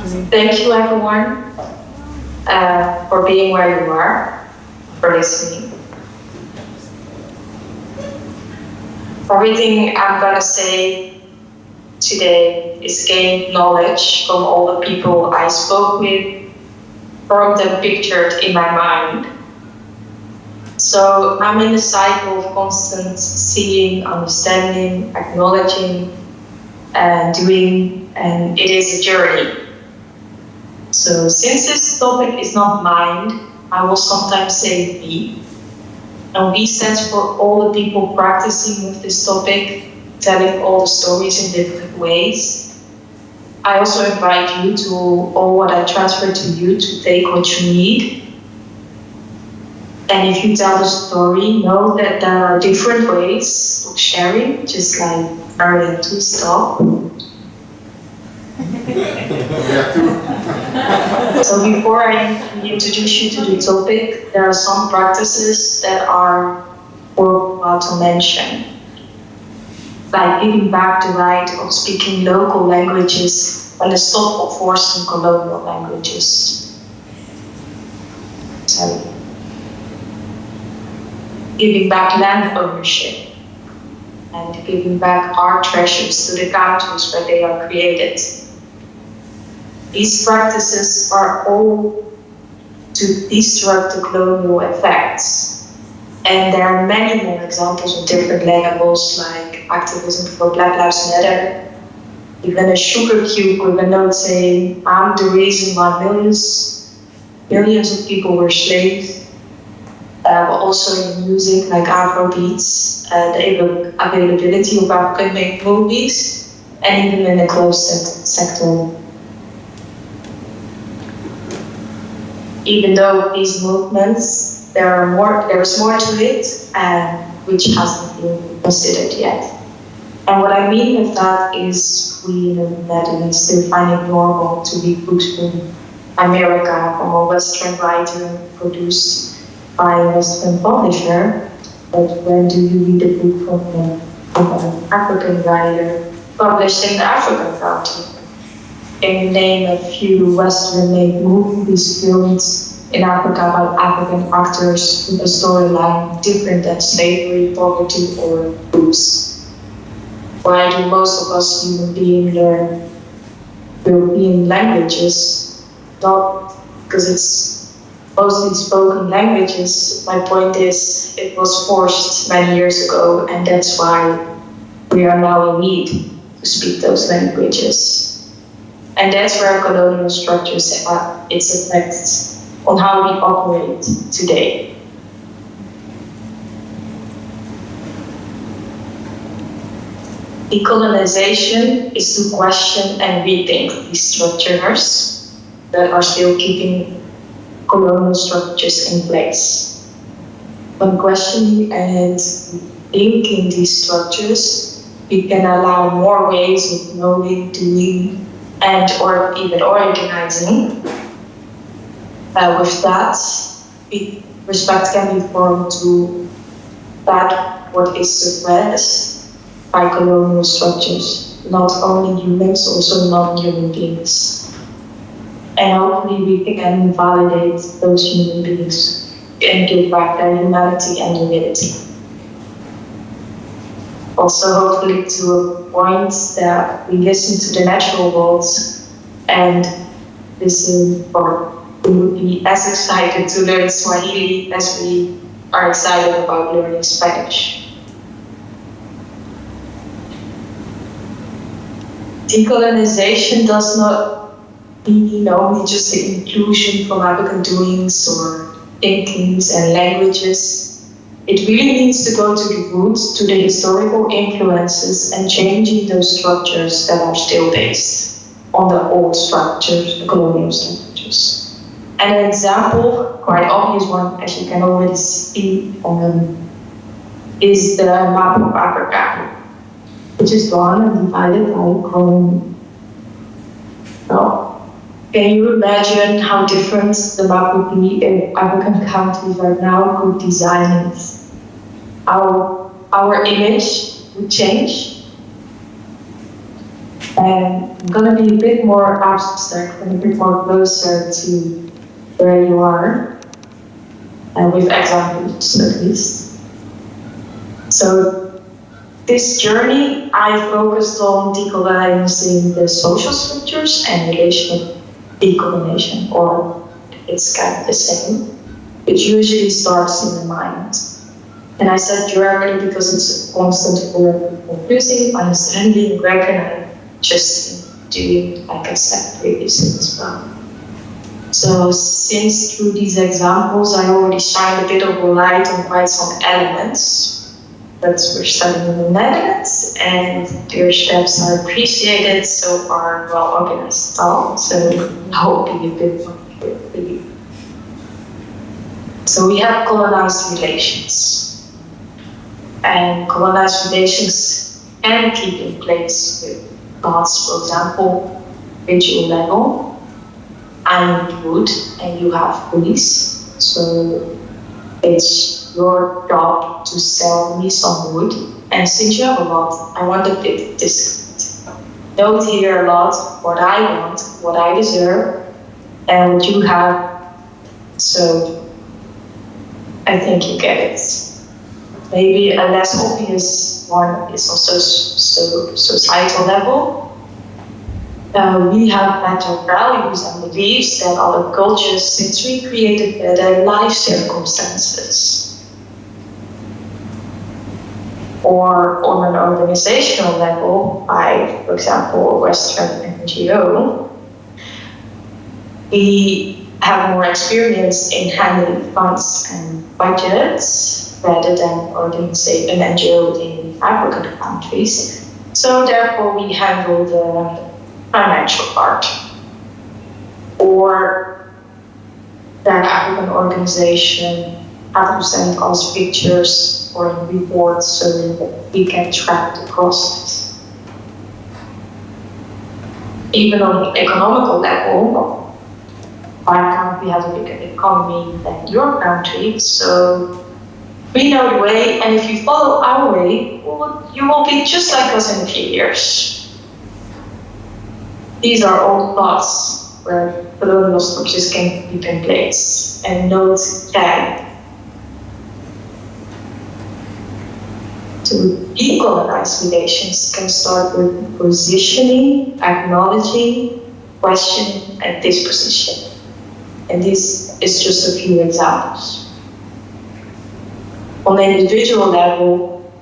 Thank you, everyone, for being where you are, for listening. Everything I'm gonna say today is gain knowledge from all the people I spoke with, from them pictured in my mind. So I'm in a cycle of constant seeing, understanding, acknowledging, and doing, and it is a journey. So since this topic is not mind, I will sometimes say we. And we stands for all the people practicing with this topic, telling all the stories in different ways. I also invite you to all what I transfer to you to take what you need. And if you tell the story, know that there are different ways of sharing, just like Marianne to stop. So before I introduce you to the topic, there are some practices that are worthwhile to mention, like giving back the right of speaking local languages and the stop of forcing colonial languages. So, giving back land ownership and giving back art treasures to the countries where they are created. These practices are all to destruct the colonial effects. And there are many more examples of different levels, like activism for Black Lives Matter, even a sugar cube with a note saying, I'm the reason why millions of people were slaves. Also in music like Afrobeats, the availability of African-made movies, and even in the closed sector. Even though these movements, there is more to it, which hasn't been considered yet. And what I mean with that is we in the Netherlands still find it normal to be books from America, from a Western writer produced by a Western publisher, but when do you read a book from an African writer published in the African country? Can you name a few Western-made movies filmed in Africa by African actors with a storyline different than slavery, poverty, or books? Why do most of us human beings learn European languages? Not because it's mostly spoken languages. My point is, it was forced many years ago, and that's why we are now in need to speak those languages. And that's where colonial structures have its effects on how we operate today. Decolonization is to question and rethink these structures that are still keeping colonial structures in place. When questioning and thinking these structures, we can allow more ways of knowing, doing, and or even organizing. With that, respect can be formed to that what is suppressed by colonial structures, not only humans, also non-human beings. And hopefully we can validate those human beings and give back their humanity and dignity. Also hopefully to a point that we listen to the natural world and listen, or we would be as excited to learn Swahili as we are excited about learning Spanish. Decolonization does not mean only just the inclusion from African doings or thinkings and languages. It really needs to go to the roots, to the historical influences, and changing those structures that are still based on the old structures, the colonial structures. And an example, quite obvious one, as you can already see on them, is the map of Africa, which is drawn and divided by a colony. Now, can you imagine how different the map would be if African countries right now could design it? Our image would change. And I'm going to be a bit more abstract and a bit more closer to where you are, and with examples at least. So this journey, I focused on decolonizing the social structures and relational decolonization, or it's kind of the same. It usually starts in the mind. And I said journey because it's a constant work of confusing, understanding, recognizing, just doing, like I said previously as well. So since through these examples, I already shined a bit of a light on quite some elements that we're studying in the Netherlands, and your steps are appreciated so far, well organized at all, so hopefully a bit more clear for you. So we have colonized relations, and colonized relations can keep in place with thoughts, for example, regional level. I need wood and you have police, so it's your job to sell me some wood. And since you have a lot, I want a bit discount. Don't hear a lot what I want, what I deserve, and what you have. So I think you get it. Maybe a less obvious one is also societal level. We have better values and beliefs than other cultures since we created better life circumstances. Or on an organizational level, by, for example, a Western NGO, we have more experience in handling funds and budgets rather than an NGO in African countries. So therefore we handle the financial part, or that African organization have to send us pictures or reports so that we can track the process. Even on the economical level, our country has a bigger economy than your country, so we know the way, and if you follow our way, you will be just like us in a few years. These are all thoughts where colonial structures can keep in place, and note can. To decolonize relations can start with positioning, acknowledging, questioning, and disposition. And this is just a few examples. On the individual level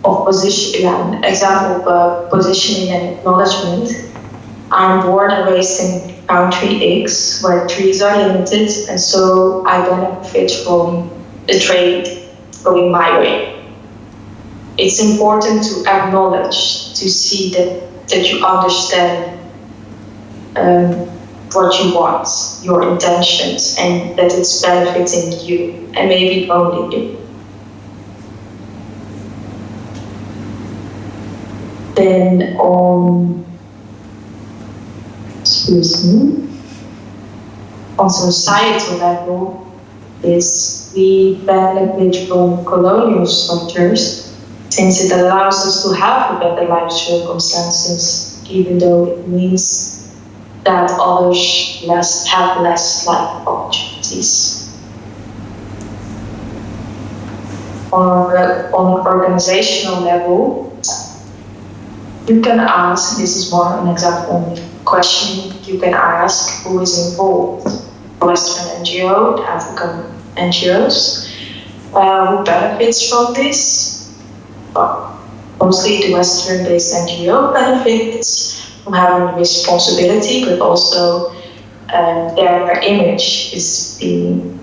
of position, an example of positioning and acknowledgement. I'm born and raised in country X, where trees are limited, and so I benefit from the trade going my way. It's important to acknowledge, to see that you understand what you want, your intentions, and that it's benefiting you, and maybe only you. Then on societal level, is we benefit from colonial structures since it allows us to have better life circumstances, even though it means that others have less life opportunities. On an organizational level, you can ask, this is more an example question, you can ask who is involved. Western NGO, the African NGOs, who benefits from this? Well, mostly the Western-based NGO benefits from having responsibility, but also their image is being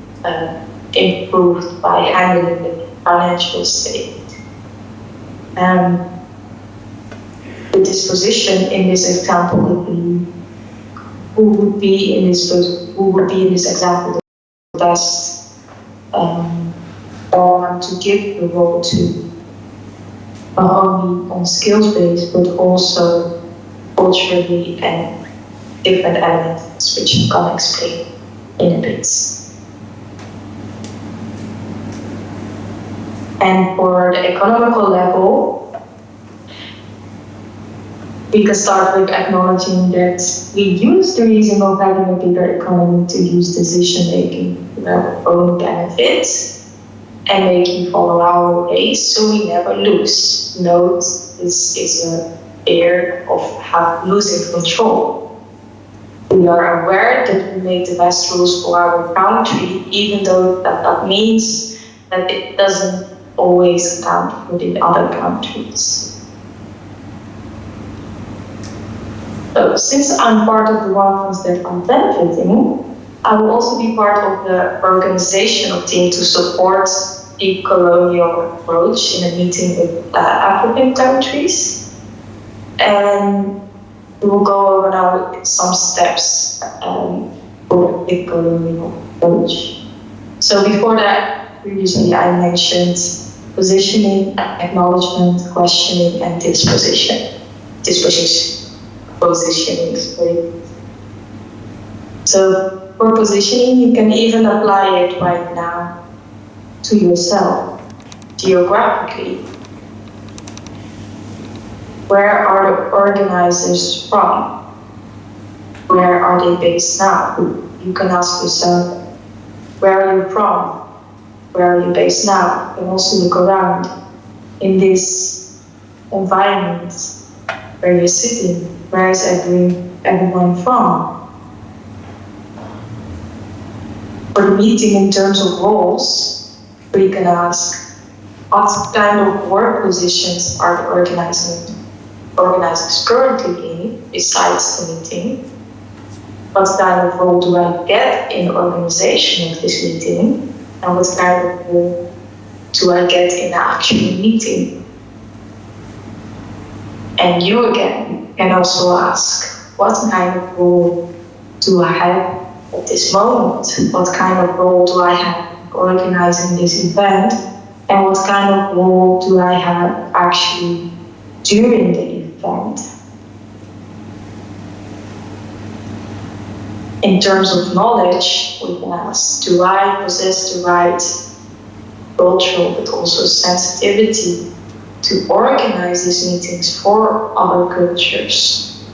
improved by handling the financial state. The disposition in this example would be who would be in this example the best or to give the role to, not only on skills based but also culturally and different elements which I'm gonna explain in a bit. And for the economical level, We can start with acknowledging that we use the reason of having a bigger economy to use decision making for our own benefit and make you follow our ways so we never lose. Note, this is a fear of losing control. We are aware that we make the best rules for our country, even though that means that it doesn't always count for the other countries. So, since I'm part of the ones that are benefiting, I will also be part of the organizational team to support the colonial approach in a meeting with African countries. And we will go over now some steps for the colonial approach. So before that, previously I mentioned positioning, acknowledgement, questioning, and disposition. Positioning, sorry. So for positioning, you can even apply it right now to yourself, geographically. Where are the organizers from? Where are they based now? You can ask yourself, where are you from? Where are you based now? You can also look around in this environment where you're sitting. Where is everyone from? For the meeting in terms of roles, we can ask, what kind of work positions are the organizers currently in, besides the meeting? What kind of role do I get in the organization of this meeting? And what kind of role do I get in the actual meeting? And you again can also ask, what kind of role do I have at this moment? What kind of role do I have organizing this event? And what kind of role do I have actually during the event? In terms of knowledge, we can ask, do I possess the right cultural but also sensitivity to organize these meetings for other cultures?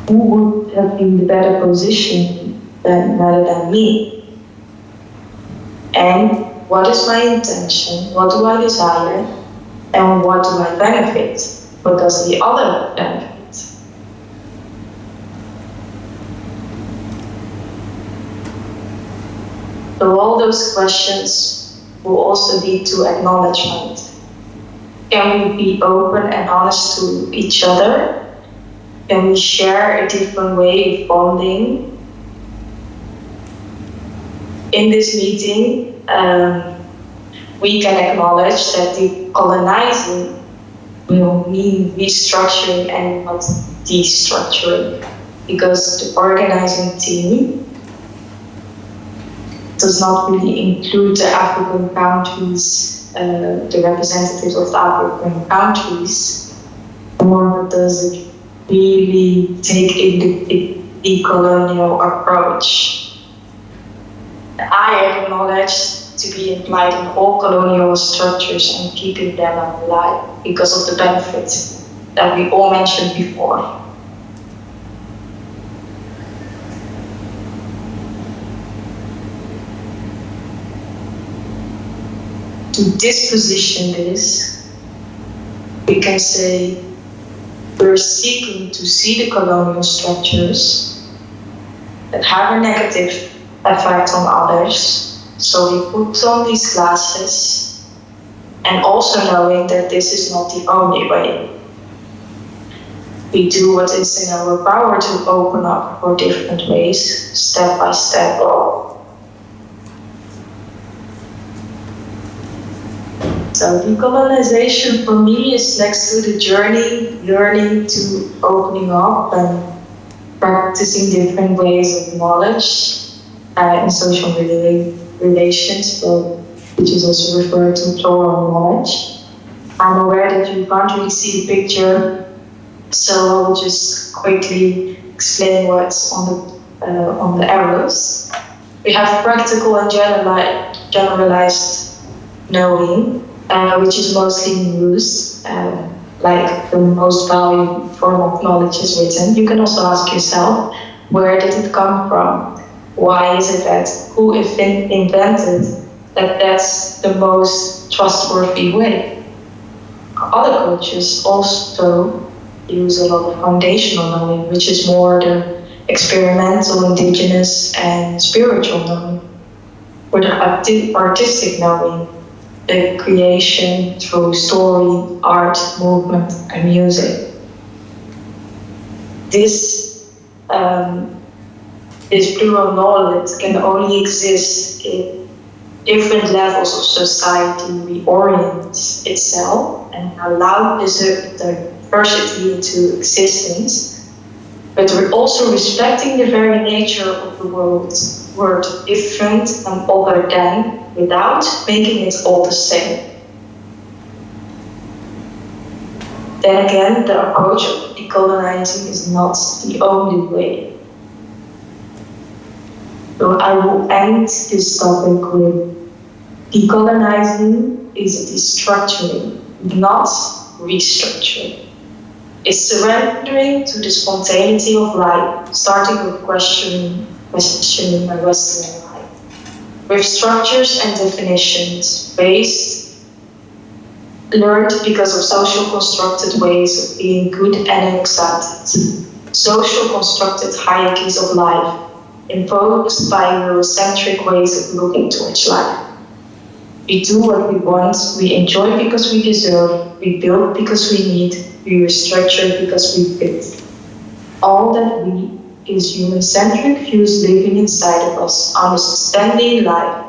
Who would have been the better position rather than me? And what is my intention? What do I desire? And what do I benefit? What does the other benefit? So all those questions will also lead to acknowledgement. Can we be open and honest to each other? Can we share a different way of bonding? In this meeting, we can acknowledge that decolonizing will mean restructuring and not destructuring, because the organizing team does not really include the African countries, the representatives of the African countries, nor does it really take in the colonial approach. I acknowledge to be implied in all colonial structures and keeping them alive because of the benefits that we all mentioned before. To disposition this, we can say we're seeking to see the colonial structures that have a negative effect on others. So we put on these glasses, and also knowing that this is not the only way. We do what is in our power to open up for different ways, step by step. So decolonization for me is next to the journey, learning to opening up and practicing different ways of knowledge in social relations, which is also referred to plural knowledge. I'm aware that you can't really see the picture, so I will just quickly explain what's on the arrows. We have practical and generalized knowing, which is mostly news, like the most valuable form of knowledge is written, you can also ask yourself, where did it come from? Why is it that who invented that that's the most trustworthy way? Other cultures also use a lot of foundational knowledge, which is more the experimental, indigenous, and spiritual knowledge, or the artistic knowing, the creation through story, art, movement, and music. This plural knowledge can only exist if different levels of society reorient itself and allow the diversity into existence, but we're also respecting the very nature of the word different and other than, without making it all the same. Then again, the approach of decolonizing is not the only way. So I will end this topic with decolonizing is destructuring, not restructuring. It's surrendering to the spontaneity of life, starting with questioning my Western life, with structures and definitions learned because of social constructed ways of being good and accepted, social constructed hierarchies of life, imposed by Eurocentric ways of looking towards life. We do what we want, we enjoy because we deserve, we build because we need, we restructure because we fit. All that we is human-centric views living inside of us, understanding life,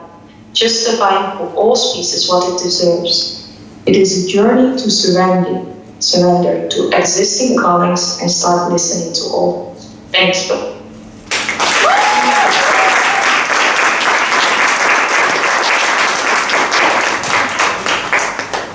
justifying for all species what it deserves. It is a journey to surrender to existing callings and start listening to all. Thanks, Phil.